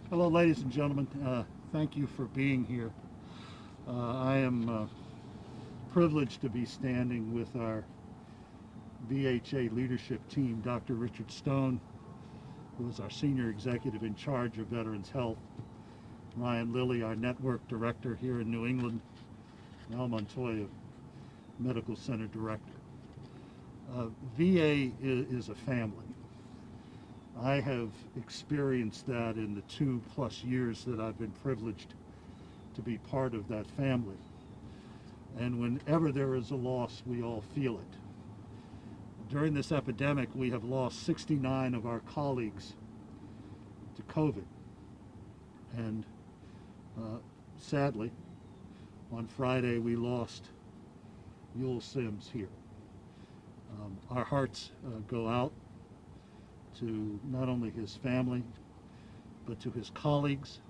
Hello, ladies and gentlemen. Thank you for being here. I am privileged to be standing with our VHA leadership team, Dr. Richard Stone, who is our senior executive in charge of Veterans Health, Ryan Lilly, our network director here in New England, and Al Montoya, medical center director. VA is a family. I have experienced that in the 2+ years that I've been privileged to be part of that family. And whenever there is a loss, we all feel it. During this epidemic, we have lost 69 of our colleagues to COVID. And sadly, on Friday, we lost Yul Sims here. Our hearts go out to not only his family, but to his colleagues.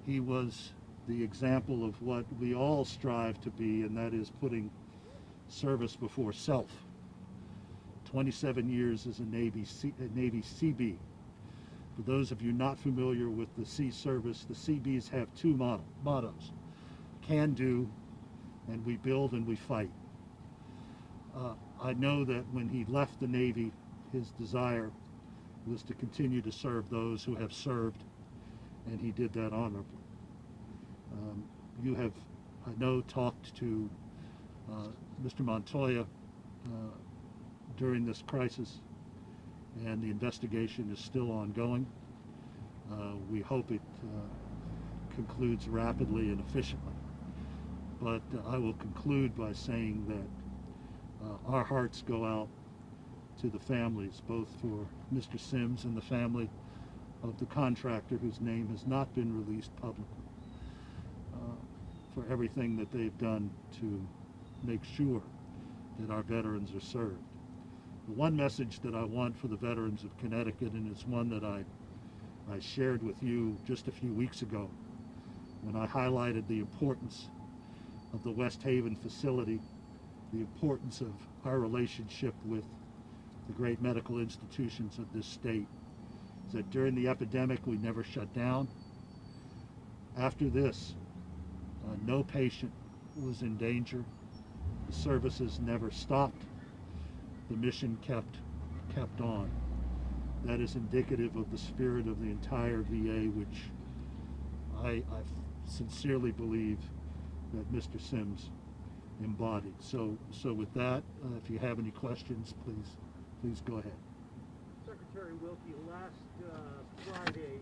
He was the example of what we all strive to be, and that is putting service before self. 27 years as a Navy CB. For those of you not familiar with the Sea Service, the CBs have two mottos: can do, and we build and we fight. I know that when he left the Navy, his desire was to continue to serve those who have served, and he did that honorably. You have, I know, talked to Mr. Montoya during this crisis, and the investigation is still ongoing. We hope it concludes rapidly and efficiently. But I will conclude by saying that our hearts go out to the families, both for Mr. Sims and the family of the contractor whose name has not been released publicly, for everything that they've done to make sure that our veterans are served. The one message that I want for the veterans of Connecticut, and it's one that I shared with you just a few weeks ago when I highlighted the importance of the West Haven facility, the importance of our relationship with the great medical institutions of this state, is that during the epidemic we never shut down. After this, no patient was in danger. The services never stopped. The mission kept on. That is indicative of the spirit of the entire VA, which I sincerely believe that Mr. Sims embodied. So with that, if you have any questions, please go ahead. Secretary Wilkie, last Friday,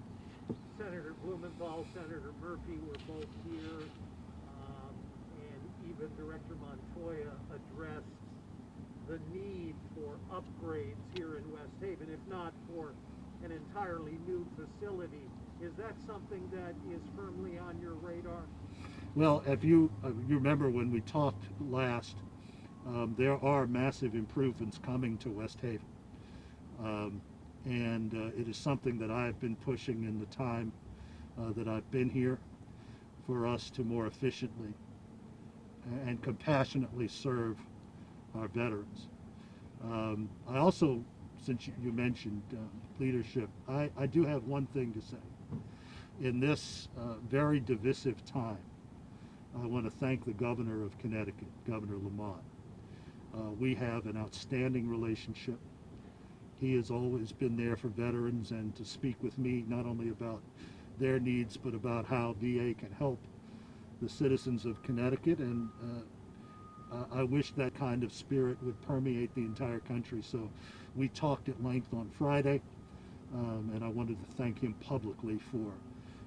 Senator Blumenthal, Senator Murphy were both here, and even Director Montoya addressed the need for upgrades here in West Haven, if not for an entirely new facility. Is that something that is firmly on your radar? Well, if you remember when we talked last, there are massive improvements coming to West Haven. And it is something that I've been pushing in the time that I've been here, for us to more efficiently and compassionately serve our veterans. I also, since you mentioned leadership, I do have one thing to say. In this very divisive time, I want to thank the governor of Connecticut, Governor Lamont. We have an outstanding relationship. He has always been there for veterans and to speak with me not only about their needs, but about how VA can help the citizens of Connecticut. And I wish that kind of spirit would permeate the entire country. So we talked at length on Friday, and I wanted to thank him publicly for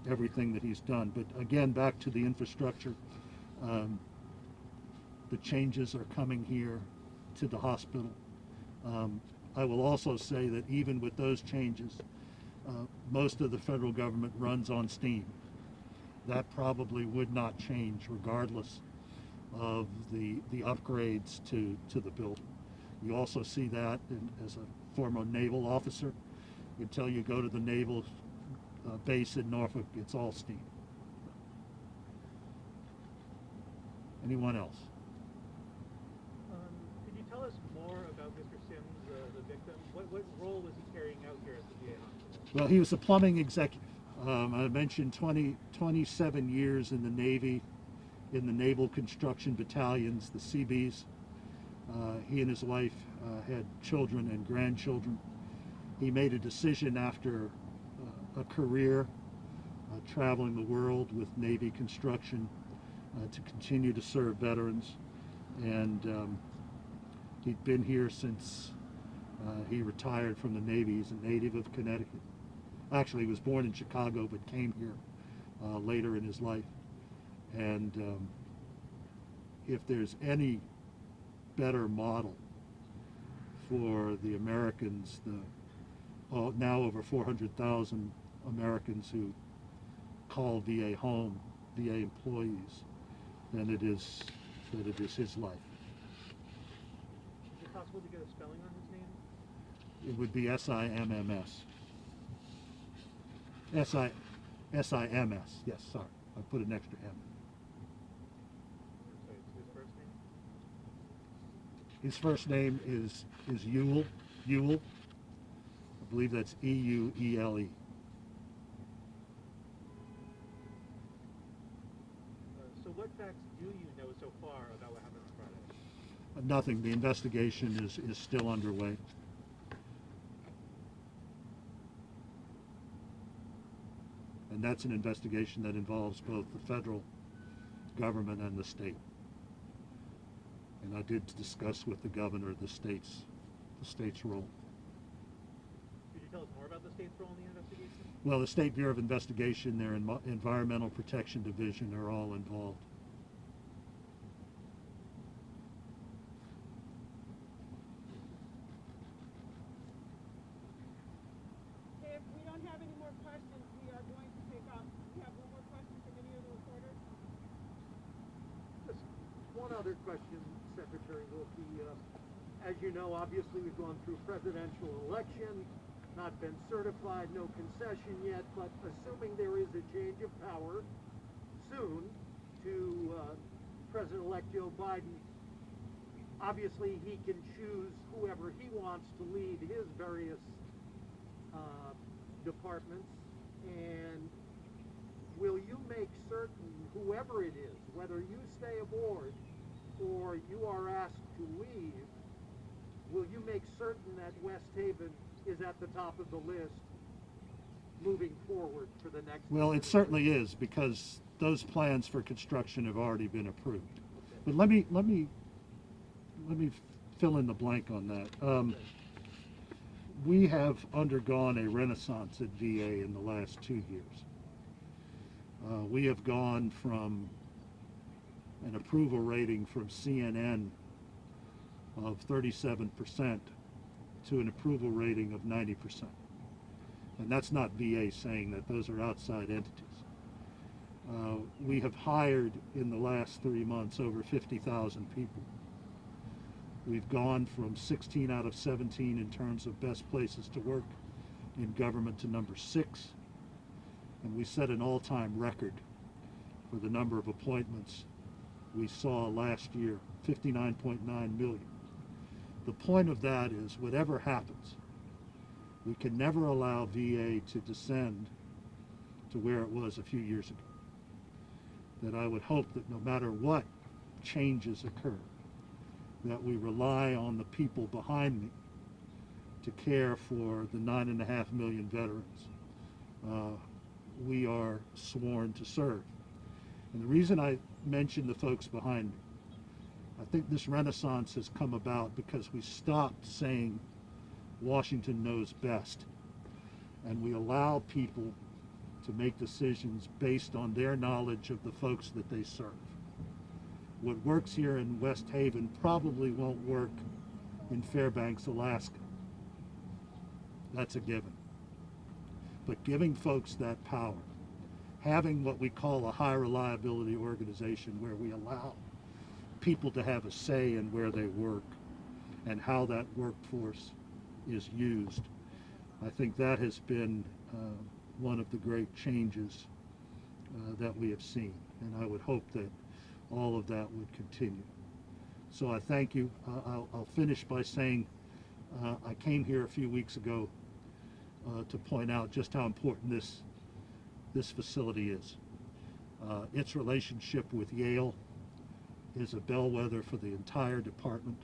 everything that he's done. But again, back to the infrastructure, the changes are coming here to the hospital. I will also say that even with those changes, most of the federal government runs on steam. That probably would not change regardless of the upgrades to the building. You also see that as a former naval officer, until you go to the naval base in Norfolk, it's all steam. Anyone else? Could you tell us more about Mr. Sims, the victim? What role was he carrying out here at the VA hospital? Well, he was a plumbing executive. I mentioned 27 years in the Navy, in the Naval Construction Battalions, the Seabees. He and his wife had children and grandchildren. He made a decision after a career traveling the world with Navy construction to continue to serve veterans. And he'd been here since he retired from the Navy. He's a native of Connecticut. Actually, he was born in Chicago, but came here later in his life. And if there's any better model for the Americans, the now over 400,000 Americans who call VA home, VA employees, then it is his life. Is it possible to get a spelling on his name? It would be S-I-M-M-S. S-I-M-S, yes, sorry. I put an extra M. So it's his first name? His first name is Ewell. Ewell. I believe that's E-U-E-L-E. So what facts do you know so far about what happened on Friday? Nothing. The investigation is still underway. And that's an investigation that involves both the federal government and the state. And I did discuss with the governor the state's role. Could you tell us more about the state's role in the investigation? Well, the State Bureau of Investigation, their Environmental Protection Division are all involved. If we don't have any more questions, we are going to take up. We have one more question from any of the reporters. Just one other question, Secretary Wilkie. As you know, obviously we've gone through presidential election, not been certified, no concession yet, but assuming there is a change of power soon to President-elect Joe Biden, obviously he can choose whoever he wants to lead his various departments, and will you make certain, whoever it is, whether you stay aboard or you are asked to leave, will you make certain that West Haven is at the top of the list moving forward for the next? Well, it certainly is, because those plans for construction have already been approved. But let me fill in the blank on that. We have undergone a renaissance at VA in the last 2 years. We have gone from an approval rating from CNN of 37% to an approval rating of 90%. And that's not VA saying that, those are outside entities. We have hired in the last 3 months over 50,000 people. We've gone from 16 out of 17 in terms of best places to work in government to number 6. And we set an all-time record for the number of appointments we saw last year, 59.9 million. The point of that is, whatever happens, we can never allow VA to descend to where it was a few years ago. That I would hope that no matter what changes occur, that we rely on the people behind me to care for the 9.5 million veterans we are sworn to serve. And the reason I mention the folks behind me, I think this renaissance has come about because we stopped saying Washington knows best, and we allow people to make decisions based on their knowledge of the folks that they serve. What works here in West Haven probably won't work in Fairbanks, Alaska. That's a given. But giving folks that power, having what we call a high reliability organization where we allow people to have a say in where they work and how that workforce is used, I think that has been one of the great changes that we have seen, and I would hope that all of that would continue. So I thank you. I'll finish by saying I came here a few weeks ago to point out just how important this this facility is. Its relationship with Yale is a bellwether for the entire department.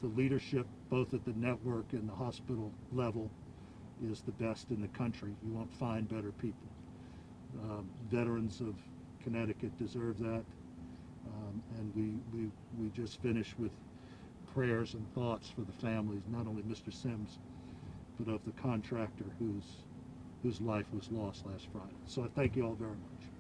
The leadership, both at the network and the hospital level, is the best in the country. You won't find better people. Veterans of Connecticut deserve that. And we just finished with prayers and thoughts for the families, not only Mr. Sims, but of the contractor whose life was lost last Friday. So I thank you all very much.